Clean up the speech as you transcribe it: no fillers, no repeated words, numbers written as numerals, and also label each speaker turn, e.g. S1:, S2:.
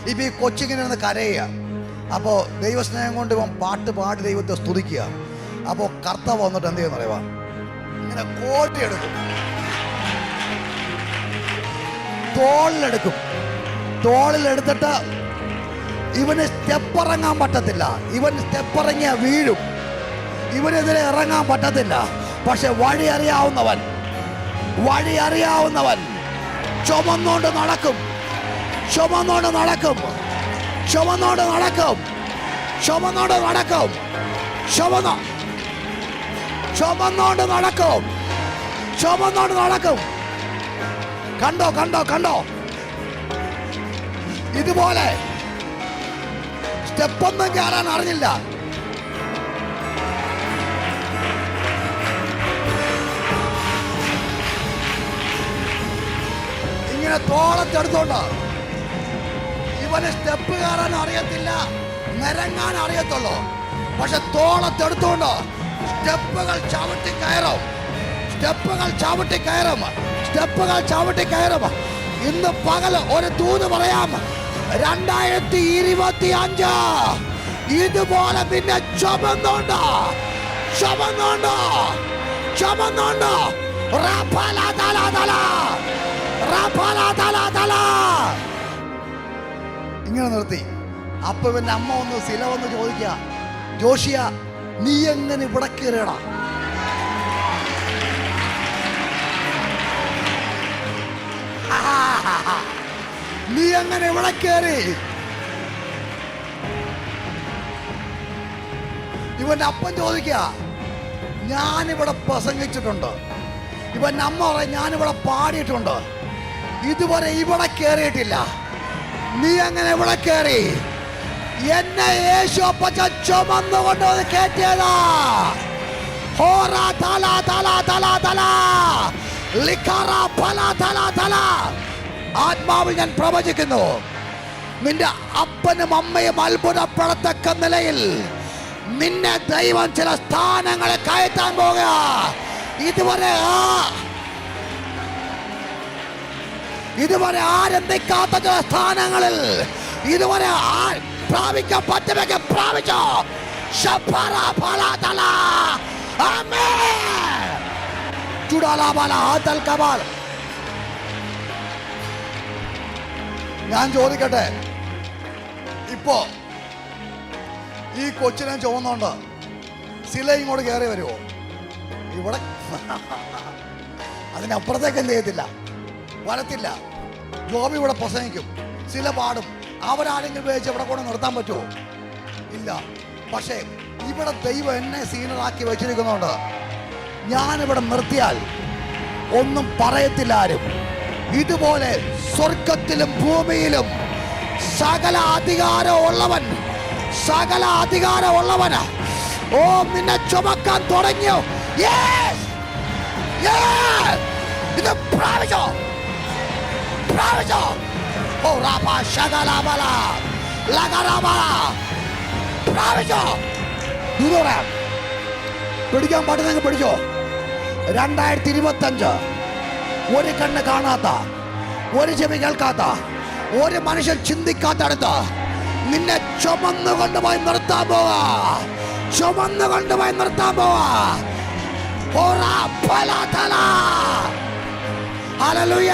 S1: ഇപ്പം ഈ കൊച്ചിങ്ങനെ ഇരുന്ന് കരയുക. അപ്പോൾ ദൈവസ്നേഹം കൊണ്ട് ഇവൻ പാട്ട് പാടി ദൈവത്തെ സ്തുതിക്കുക. അപ്പോൾ കർത്താവ് വന്നിട്ട് എന്ത് ചെയ്യുന്ന പറയുക, ഇങ്ങനെ കോടിയെടുക്കും, തോളിലെടുക്കും. തോളിലെടുത്തിട്ട് ഇവന് സ്റ്റെപ്പ് ഇറങ്ങാൻ പറ്റത്തില്ല. ഇവൻ സ്റ്റെപ്പ് ഇറങ്ങിയ വീഴും. ഇവനെതിരെ ഇറങ്ങാൻ പറ്റത്തില്ല. പക്ഷെ വഴി അറിയാവുന്നവൻ ചുമന്നോണ്ട് നടക്കും, ചുമന്നോണ്ട് നടക്കും, ചുമന്നോണ്ട് നടക്കും, ചുമന്നോണ്ട് നടക്കും, ചുമന്നോണ്ട് നടക്കും, ചുമന്നോണ്ട് നടക്കും. കണ്ടോ കണ്ടോ കണ്ടോ, ഇതുപോലെ സ്റ്റെപ്പൊന്നും കയറാൻ അറിഞ്ഞില്ല. ഇങ്ങനെ തോളത്തെടുത്തോണ്ട് ഇവന് സ്റ്റെപ്പ് കയറാൻ അറിയത്തില്ല, നിരങ്ങാൻ അറിയത്തുള്ളൂ. പക്ഷെ തോളത്തെടുത്തോണ്ട് സ്റ്റെപ്പുകൾ ചവിട്ടി കയറും, സ്റ്റെപ്പുകൾ ചവിട്ടി കയറും, സ്റ്റെപ്പുകൾ ചവിട്ടി കയറും. ഇന്ന് പകൽ ഒരു ദൂത് പറയാം, 2025 ഇതുപോലെ പിന്നെ ചുമന്നോണ്ട് ചുമന്നോണ്ട് ചുമന്നോണ്ട് ഇങ്ങനെ നിർത്തി. അപ്പൊ ഇവന്റെ അമ്മ ഒന്ന് സില വന്ന് ചോദിക്കുക, ജോഷിയ നീ എങ്ങനെ ഇവിടെ കയറിയടാ? നീ എങ്ങനെ ഇവിടെ കയറി? ഇവന്റെ അപ്പൻ ചോദിക്കുക, ഞാനിവിടെ പ്രസംഗിച്ചിട്ടുണ്ട്. ഇവന്റെ അമ്മ പറയും, ഞാനിവിടെ പാടിയിട്ടുണ്ട്, ഇതുവരെ ഇവിടെ കയറിയിട്ടില്ല. നീ എങ്ങനെ ഇവിടെ കയറി? എന്നെ യേശു അപ്പച്ചൻ ചുമന്നുകൊണ്ട് വന്ന് കയറ്റിയതാ. ആത്മാവിൽ ഞാൻ പ്രവചിക്കുന്നു, നിന്റെ അപ്പനും അമ്മയും അത്ഭുതപ്പെടത്തക്ക നിലയിൽ നിന്നെ ദൈവം ചില സ്ഥാനങ്ങളെ കയറ്റാൻ പോകുക. ഇതുവരെ ആരെന്തിക്കാത്ത ചില സ്ഥാനങ്ങളിൽ ഇതുവരെ പ്രാപിക്കാൻ പറ്റുമെങ്കിൽ പ്രാപിച്ചോ. ഞാൻ ചോദിക്കട്ടെ, ഇപ്പോ ഈ കൊച്ചിനെ ചുമന്നുകൊണ്ട് സില ഇങ്ങോട്ട് കയറി വരുമോ? ഇവിടെ അതിനപ്പുറത്തേക്ക് എന്ത് ചെയ്യത്തില്ല, വരത്തില്ല. ജോബി ഇവിടെ പ്രസംഗിക്കും, സില പാടും. അവരാരെങ്കിലും ഉപയോഗിച്ച് ഇവിടെ കൂടെ നിർത്താൻ പറ്റുമോ? ഇല്ല. പക്ഷേ ഇവിടെ ദൈവം എന്നെ സീനിയറാക്കി വെച്ചിരിക്കുന്നുണ്ട്. ഞാനിവിടെ നിർത്തിയാൽ ഒന്നും പറയത്തില്ല ആരും. ഇതുപോലെ സ്വർഗത്തിലും ഭൂമിയിലും സകല അധികാരമുള്ളവൻ, സകല അധികാരമുള്ളവന് ഓ നിന്നെ ചുമക്കാൻ തുടങ്ങിയോ. ഇത് പ്രാപിച്ചോ, പ്രാപിച്ചോ. ഓ റാബ ശകലബല ലഗറബ പ്രാപിച്ചോ. പിടിക്കാൻ പറ്റുന്നെങ്കിൽ പിടിച്ചോ. 2025 ഒരു കണ്ണ് കാണാത്ത, ഒരു ചെവി കേൾക്കാത്ത, ഒരു മനുഷ്യൻ ചിന്തിക്കാത്തടുത്ത് നിന്നെ ചുമന്നു കൊണ്ടുപോയി നിർത്താൻ പോവാ, ചുമന്നു കൊണ്ടുപോയി നിർത്താൻ പോവാ. ഹല്ലേലൂയ.